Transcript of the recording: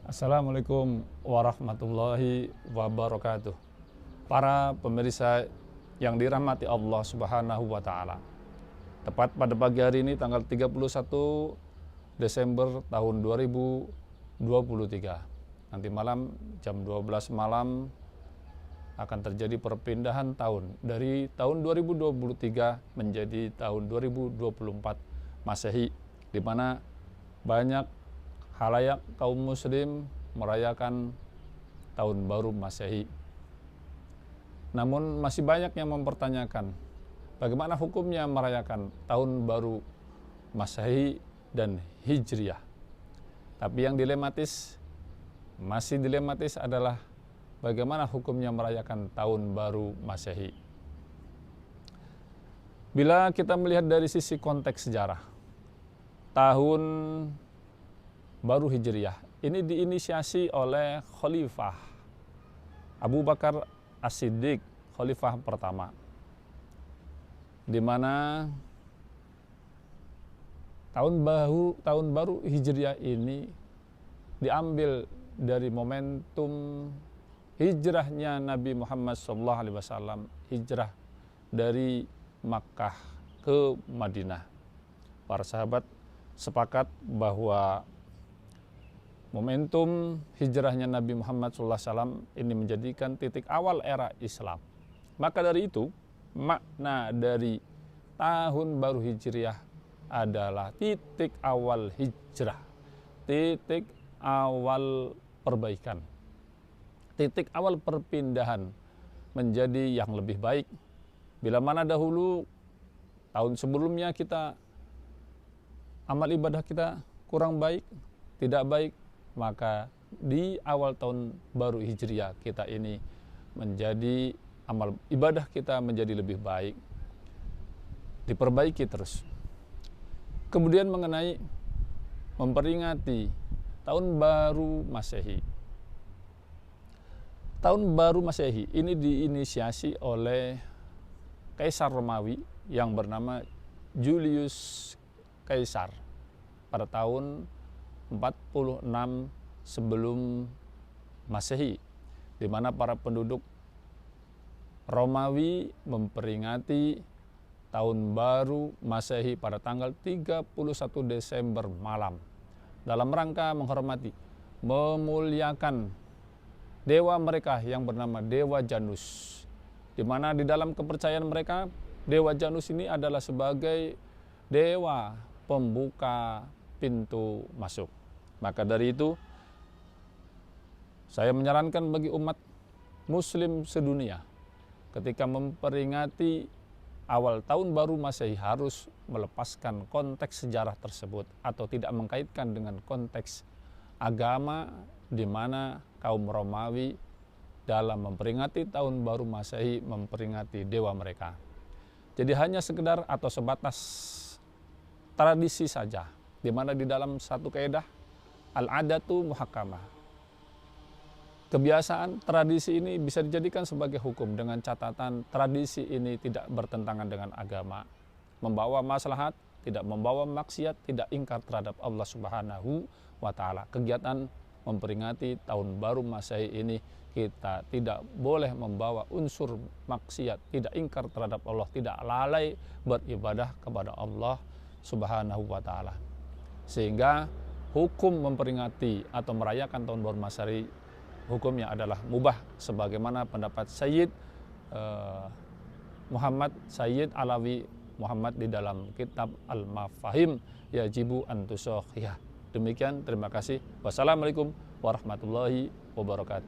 Assalamualaikum warahmatullahi wabarakatuh. Para pemirsa yang dirahmati Allah Subhanahu wa taala. Tepat pada pagi hari ini tanggal 31 Desember tahun 2023. Nanti malam jam 12 malam akan terjadi perpindahan tahun dari tahun 2023 menjadi tahun 2024 Masehi, di mana banyak halayak kaum muslim merayakan tahun baru Masehi. Namun masih banyak yang mempertanyakan bagaimana hukumnya merayakan tahun baru Masehi dan Hijriah. Tapi yang masih dilematis adalah bagaimana hukumnya merayakan tahun baru Masehi. Bila kita melihat dari sisi konteks sejarah, tahun baru Hijriah ini diinisiasi oleh Khalifah Abu Bakar As-Siddiq, Khalifah pertama, di mana tahun baru Hijriah ini diambil dari momentum hijrahnya Nabi Muhammad SAW, hijrah dari Makkah ke Madinah. Para sahabat sepakat bahwa momentum hijrahnya Nabi Muhammad SAW ini menjadikan titik awal era Islam. Maka dari itu, makna dari tahun baru Hijriah adalah titik awal hijrah, titik awal perbaikan, titik awal perpindahan menjadi yang lebih baik. Bila mana dahulu tahun sebelumnya kita amal ibadah kita kurang baik, tidak baik, maka di awal tahun baru Hijriah kita ini menjadi amal ibadah kita menjadi lebih baik, diperbaiki terus. Kemudian mengenai memperingati tahun baru Masehi. Tahun baru Masehi ini diinisiasi oleh Kaisar Romawi yang bernama Julius Caesar pada tahun 46 sebelum Masehi, di mana para penduduk Romawi memperingati tahun baru Masehi pada tanggal 31 Desember malam dalam rangka menghormati, memuliakan dewa mereka yang bernama Dewa Janus, di mana di dalam kepercayaan mereka Dewa Janus ini adalah sebagai dewa pembuka pintu masuk. Maka dari itu saya menyarankan bagi umat muslim sedunia ketika memperingati awal tahun baru Masehi harus melepaskan konteks sejarah tersebut atau tidak mengkaitkan dengan konteks agama, di mana kaum Romawi dalam memperingati tahun baru Masehi memperingati dewa mereka. Jadi hanya sekedar atau sebatas tradisi saja, di mana di dalam satu kaidah al-adatu muhakkamah, kebiasaan tradisi ini bisa dijadikan sebagai hukum dengan catatan tradisi ini tidak bertentangan dengan agama, membawa maslahat, tidak membawa maksiat, tidak ingkar terhadap Allah Subhanahu wa taala. Kegiatan memperingati tahun baru Masehi ini kita tidak boleh membawa unsur maksiat, tidak ingkar terhadap Allah, tidak lalai beribadah kepada Allah Subhanahu wa taala. Sehingga hukum memperingati atau merayakan tahun baru Masehi hukumnya adalah mubah, sebagaimana pendapat Sayyid Muhammad Sayyid Alawi Muhammad di dalam kitab Al-Mafahim Yajibu Antusokhiyah. Demikian, terima kasih. Wassalamualaikum warahmatullahi wabarakatuh.